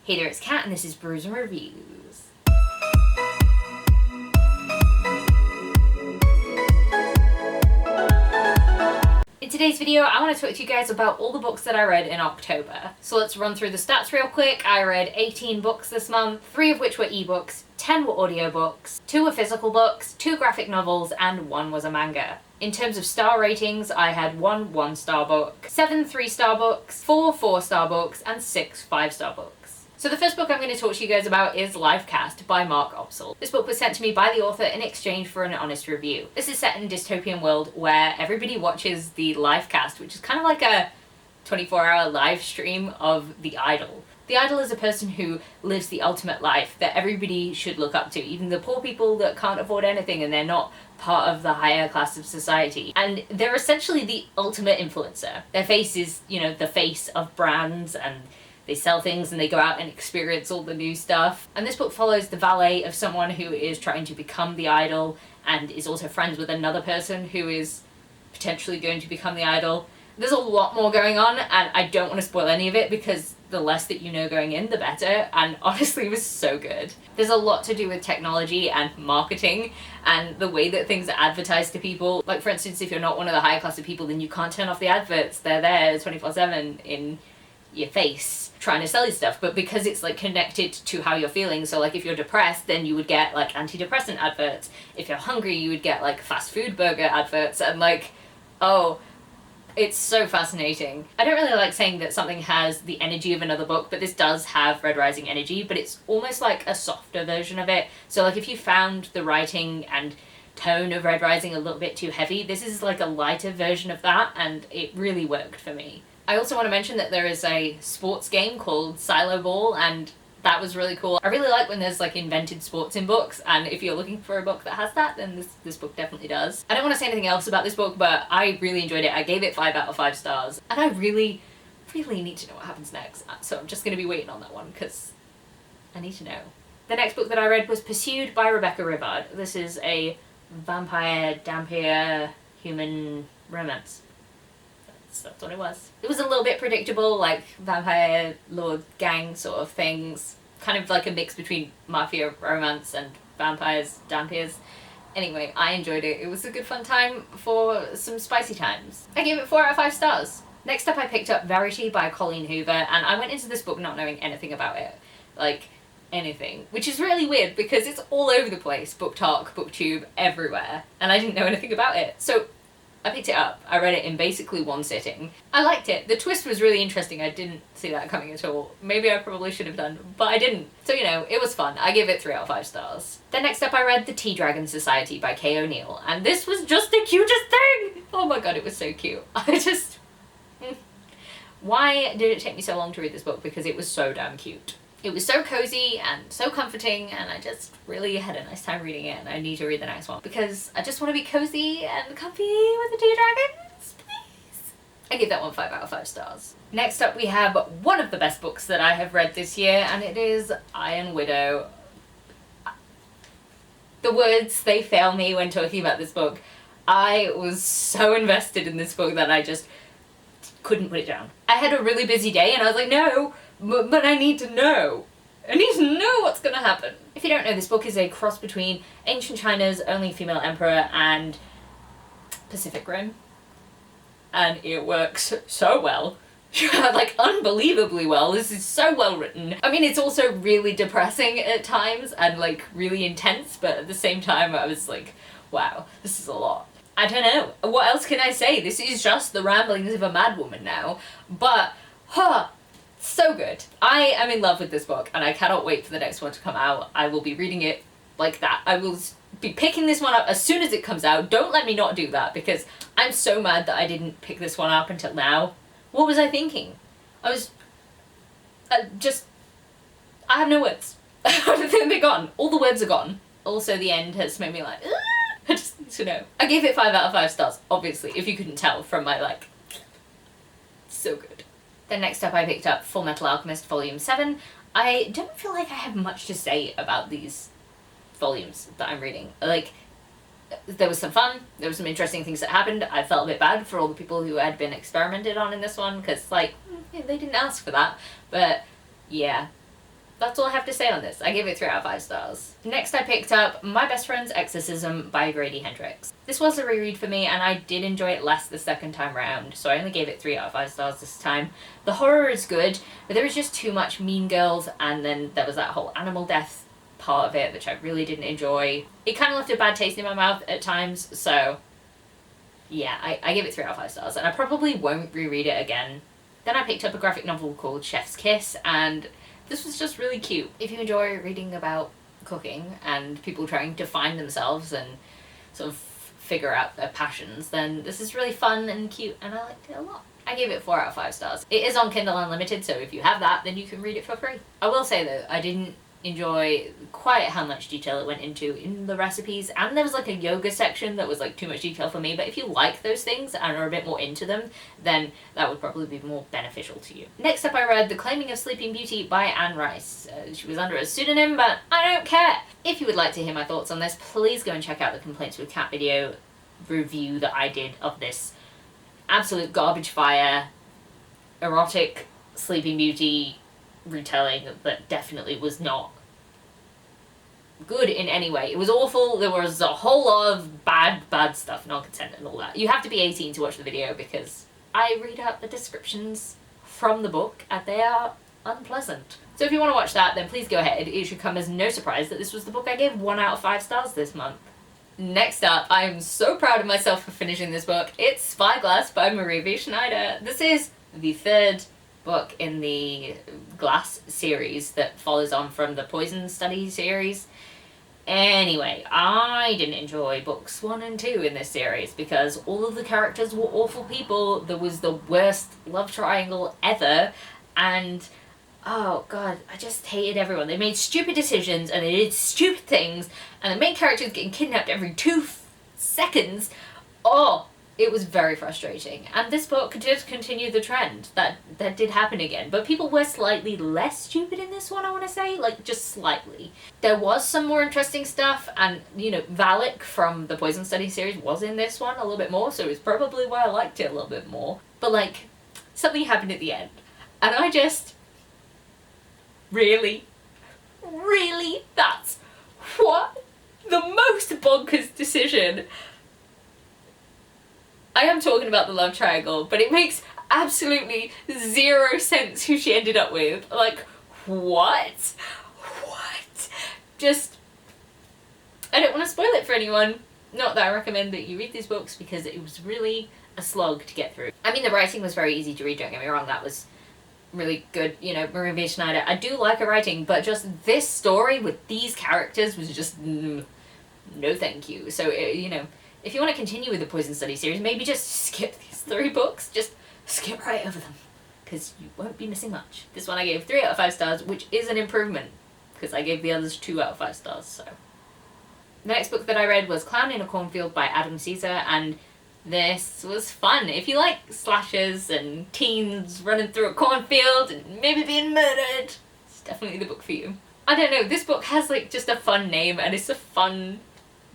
Hey there, it's Kat, and this is Brews and Reviews. In today's video, I want to talk to you guys about all the books that I read in October. So let's run through the stats real quick. I read 18 books this month, 3 of which were ebooks, 10 were audiobooks, 2 were physical books, 2 graphic novels, and 1 was a manga. In terms of star ratings, I had 1 1-star book, 7 3-star books, 4 4-star books, and 6 5-star books. So the first book I'm going to talk to you guys about is Lifecast by Mark Opsall. This book was sent to me by the author in exchange for an honest review. This is set in a dystopian world where everybody watches the Lifecast, which is kind of like a 24-hour live stream of The Idol. The Idol is a person who lives the ultimate life that everybody should look up to, even the poor people that can't afford anything and they're not part of the higher class of society. And they're essentially the ultimate influencer. Their face is, the face of brands, and they sell things and they go out and experience all the new stuff. And this book follows the valet of someone who is trying to become the idol and is also friends with another person who is potentially going to become the idol. There's a lot more going on, and I don't want to spoil any of it because the less that you know going in, the better, and honestly it was so good. There's a lot to do with technology and marketing and the way that things are advertised to people. Like, for instance, if you're not one of the higher class of people, then you can't turn off the adverts. They're there 24/7 in your face trying to sell you stuff, but because it's connected to how you're feeling, so if you're depressed, then you would get antidepressant adverts. If you're hungry, you would get fast food burger adverts, and it's so fascinating. I don't really like saying that something has the energy of another book, but this does have Red Rising energy, but it's almost like a softer version of it. So if you found the writing and tone of Red Rising a little bit too heavy, this is a lighter version of that, and it really worked for me. I also want to mention that there is a sports game called Silo Ball, and that was really cool. I really like when there's invented sports in books, and if you're looking for a book that has that, then this book definitely does. I don't want to say anything else about this book, but I really enjoyed it. I gave it 5 out of 5 stars, and I really, really need to know what happens next. So I'm just going to be waiting on that one because I need to know. The next book that I read was Pursued by Rebecca Rivard. This is a vampire, dampier, human romance. That's what it was. It was a little bit predictable, vampire lord gang sort of things. Kind of a mix between mafia romance and vampires, dampiers. Anyway, I enjoyed it. It was a good fun time for some spicy times. I gave it 4 out of 5 stars. Next up I picked up Verity by Colleen Hoover, and I went into this book not knowing anything about it. Anything. Which is really weird because it's all over the place. BookTok, BookTube, everywhere. And I didn't know anything about it. So I picked it up. I read it in basically one sitting. I liked it. The twist was really interesting. I didn't see that coming at all. Maybe I probably should have done, but I didn't. So, it was fun. I give it 3 out of 5 stars. Then next up I read The Tea Dragon Society by Kay O'Neill, and this was just the cutest thing! Oh my god, it was so cute. Why did it take me so long to read this book? Because it was so damn cute. It was so cozy and so comforting, and I just really had a nice time reading it, and I need to read the next one because I just want to be cozy and comfy with the tea dragons, please. I give that one 5 out of 5 stars. Next up we have one of the best books that I have read this year, and it is Iron Widow. The words, they fail me when talking about this book. I was so invested in this book that I just couldn't put it down. I had a really busy day and I was like, no, but I need to know. I need to know what's gonna happen. If you don't know, this book is a cross between ancient China's only female emperor and Pacific Rim. And it works so well. Unbelievably well. This is so well written. I mean, it's also really depressing at times and really intense, but at the same time I was wow, this is a lot. I don't know. What else can I say? This is just the ramblings of a madwoman now. But, so good. I am in love with this book, and I cannot wait for the next one to come out. I will be reading it like that. I will be picking this one up as soon as it comes out. Don't let me not do that, because I'm so mad that I didn't pick this one up until now. What was I thinking? I was... I have no words. They're gone. All the words are gone. Also, the end has made me I just need to know. I gave it 5 out of 5 stars, obviously, if you couldn't tell from my so good. Then next up I picked up Full Metal Alchemist Volume 7. I don't feel like I have much to say about these volumes that I'm reading. There was some fun, there were some interesting things that happened. I felt a bit bad for all the people who had been experimented on in this one, because they didn't ask for that. But yeah, That's all I have to say on this. I give it 3 out of 5 stars. Next I picked up My Best Friend's Exorcism by Verity. This was a reread for me and I did enjoy it less the second time round, so I only gave it 3 out of 5 stars this time. The horror is good, but there was just too much Mean Girls, and then there was that whole animal death part of it, which I really didn't enjoy. It kind of left a bad taste in my mouth at times, so yeah, I give it 3 out of 5 stars, and I probably won't reread it again. Then I picked up a graphic novel called Chef's Kiss, and this was just really cute. If you enjoy reading about cooking and people trying to find themselves and sort of figure out their passions, then this is really fun and cute, and I liked it a lot. I gave it 4 out of 5 stars. It is on Kindle Unlimited, so if you have that, then you can read it for free. I will say though, I didn't enjoy quite how much detail it went into in the recipes, and there was like a yoga section that was like too much detail for me, but if you like those things and are a bit more into them, then that would probably be more beneficial to you. Next up I read The Claiming of Sleeping Beauty by Anne Rice. She was under a pseudonym, but I don't care. If you would like to hear my thoughts on this, please go and check out the Complaints with Cat video review that I did of this absolute garbage fire erotic Sleeping Beauty retelling that definitely was not good in any way. It was awful. There was a whole lot of bad stuff, non-consent and all that. You have to be 18 to watch the video because I read out the descriptions from the book and they are unpleasant. So if you want to watch that, then please go ahead. It should come as no surprise that this was the book I gave 1 out of 5 stars this month. Next up, I am so proud of myself for finishing this book. It's Spyglass by Marie V. Schneider. This is the 3rd book in the Glass series that follows on from the Poison Study series. Anyway, I didn't enjoy books 1 and 2 in this series because all of the characters were awful people. There was the worst love triangle ever, and oh god, I just hated everyone. They made stupid decisions and they did stupid things, and the main character is getting kidnapped every 2 seconds. Oh, it was very frustrating. And this book did continue the trend. That did happen again. But people were slightly less stupid in this one, I want to say. Like, just slightly. There was some more interesting stuff, and, you know, Valak from the Poison Study series was in this one a little bit more, so it's probably why I liked it a little bit more. But, like, something happened at the end. And I just... Really? That's what? The most bonkers decision. I am talking about the love triangle, but it makes absolutely 0 sense who she ended up with. Like, what? Just, I don't want to spoil it for anyone. Not that I recommend that you read these books, because it was really a slog to get through. I mean, the writing was very easy to read, don't get me wrong, that was really good, you know, Marie V. Schneider. I do like her writing, but just this story with these characters was just, no thank you. So, you know, if you want to continue with the Poison Study series, maybe just skip these 3 books. Just skip right over them, because you won't be missing much. This one I gave 3 out of 5 stars, which is an improvement, because I gave the others 2 out of 5 stars, so. The next book that I read was Clown in a Cornfield by Adam Caesar, and this was fun. If you like slashers and teens running through a cornfield and maybe being murdered, it's definitely the book for you. I don't know, this book has like just a fun name, and it's a fun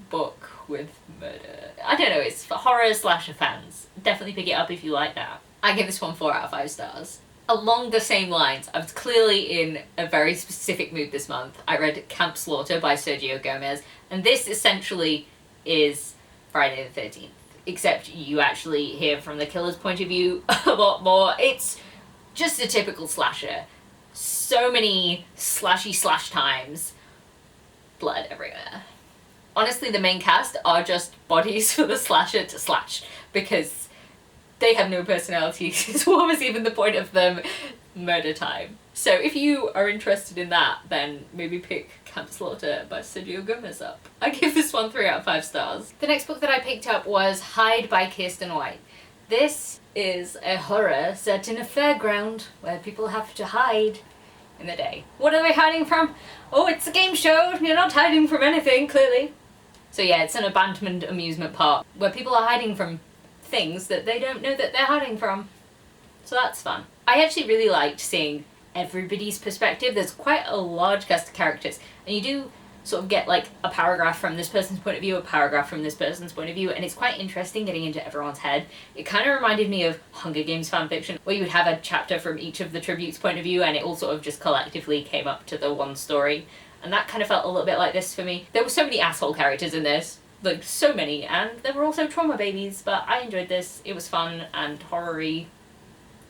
book with murder. I don't know, it's for horror slasher fans. Definitely pick it up if you like that. I give this one 4 out of 5 stars. Along the same lines, I was clearly in a very specific mood this month. I read Camp Slaughter by Sergio Gomez, and this essentially is Friday the 13th. Except you actually hear from the killer's point of view a lot more. It's just a typical slasher. So many slashy slash times. Blood everywhere. Honestly, the main cast are just bodies for the slasher to slash, because they have no personality, so what was even the point of them? Murder time. So if you are interested in that, then maybe pick Camp Slaughter by Sergio Gomez up. I give this one 3 out of 5 stars. The next book that I picked up was Hide by Kirsten White. This is a horror set in a fairground where people have to hide in the day. What are they hiding from? Oh, it's a game show! You're not hiding from anything, clearly. So yeah, it's an abandoned amusement park where people are hiding from things that they don't know that they're hiding from. So that's fun. I actually really liked seeing everybody's perspective. There's quite a large cast of characters, and you do sort of get like a paragraph from this person's point of view, a paragraph from this person's point of view, and it's quite interesting getting into everyone's head. It kind of reminded me of Hunger Games fanfiction, where you would have a chapter from each of the tributes' point of view and it all sort of just collectively came up to the one story. And that kind of felt a little bit like this for me. There were so many asshole characters in this, like so many, and there were also trauma babies, but I enjoyed this. It was fun and horror-y.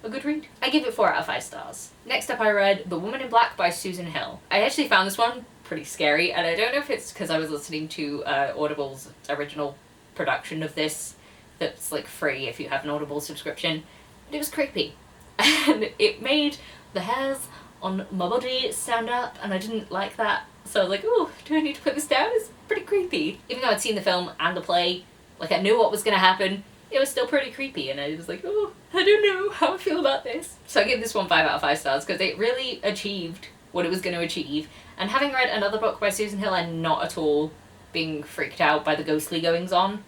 A good read. I give it 4 out of 5 stars. Next up I read The Woman in Black by Susan Hill. I actually found this one pretty scary, and I don't know if it's because I was listening to Audible's original production of this that's like free if you have an Audible subscription, but it was creepy. And it made the hairs on my body stand up, and I didn't like that. So I was like, oh, do I need to put this down? It's pretty creepy. Even though I'd seen the film and the play, like I knew what was going to happen, it was still pretty creepy, and I was like, oh, I don't know how I feel about this. So I give this one 5 out of 5 stars because it really achieved what it was going to achieve. And having read another book by Susan Hill and not at all being freaked out by the ghostly goings on,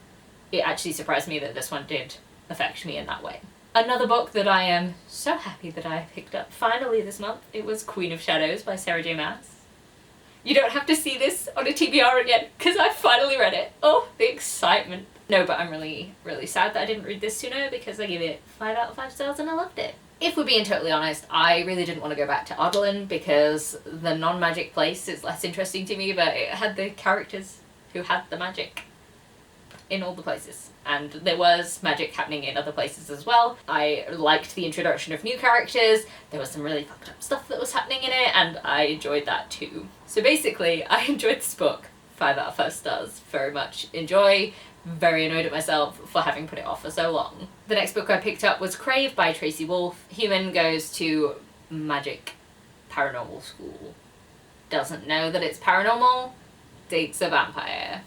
it actually surprised me that this one did affect me in that way. Another book that I am so happy that I picked up finally this month, it was Queen of Shadows by Sarah J Maas. You don't have to see this on a TBR again, because I finally read it. Oh, the excitement. No, but I'm really, really sad that I didn't read this sooner because I gave it 5 out of 5 stars and I loved it. If we're being totally honest, I really didn't want to go back to Ardalan because the non-magic place is less interesting to me, but it had the characters who had the magic in all the places. And there was magic happening in other places as well. I liked the introduction of new characters, there was some really fucked up stuff that was happening in it, and I enjoyed that too. So basically, I enjoyed this book. 5 out of 5 stars. Very much enjoy. Very annoyed at myself for having put it off for so long. The next book I picked up was Crave by Tracy Wolff. Human goes to magic paranormal school. Doesn't know that it's paranormal. Dates a vampire.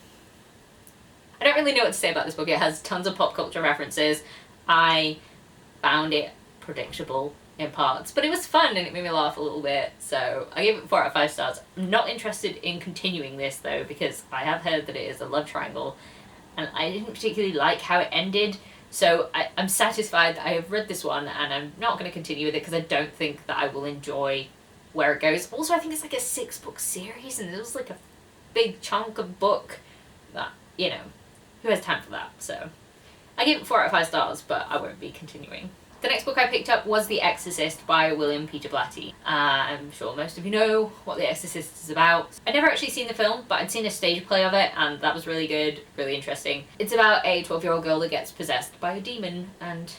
I don't really know what to say about this book. It has tons of pop culture references. I found it predictable in parts, but it was fun and it made me laugh a little bit, so I gave it 4 out of 5 stars. I'm not interested in continuing this though because I have heard that it is a love triangle and I didn't particularly like how it ended, so I'm satisfied that I have read this one and I'm not going to continue with it because I don't think that I will enjoy where it goes. Also, I think it's like a 6-book series and it was like a big chunk of book that, you know, who has time for that? So I give it 4 out of 5 stars, but I won't be continuing. The next book I picked up was The Exorcist by William Peter Blatty. I'm sure most of you know what The Exorcist is about. I'd never actually seen the film, but I'd seen a stage play of it, and that was really good, really interesting. It's about a 12-year-old girl that gets possessed by a demon, and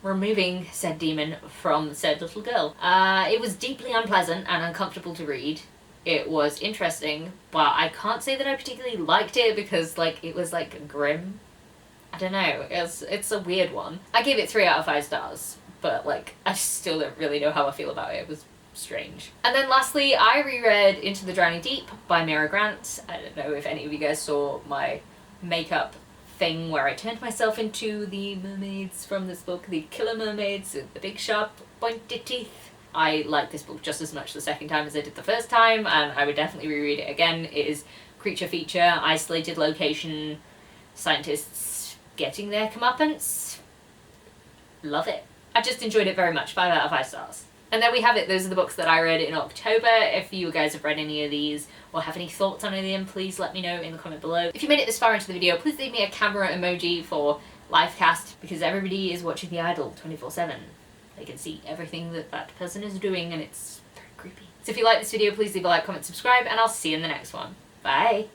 removing said demon from said little girl. It was deeply unpleasant and uncomfortable to read. It was interesting, but I can't say that I particularly liked it because, like, it was, like, grim. I don't know, it's a weird one. I gave it 3 out of 5 stars, but like, I still don't really know how I feel about it. It was strange. And then lastly, I reread Into the Drowning Deep by Mira Grant. I don't know if any of you guys saw my makeup thing where I turned myself into the mermaids from this book, the killer mermaids with the big sharp pointy teeth. I liked this book just as much the second time as I did the first time, and I would definitely reread it again. It is creature feature, isolated location, scientists getting their comeuppance. Love it. I just enjoyed it very much. 5 out of 5 stars. And there we have it. Those are the books that I read in October. If you guys have read any of these or have any thoughts on any of them, please let me know in the comment below. If you made it this far into the video, please leave me a camera emoji for Lifecast because everybody is watching The Idol 24/7. They can see everything that that person is doing and it's very creepy. So if you like this video, please leave a like, comment, subscribe, and I'll see you in the next one. Bye!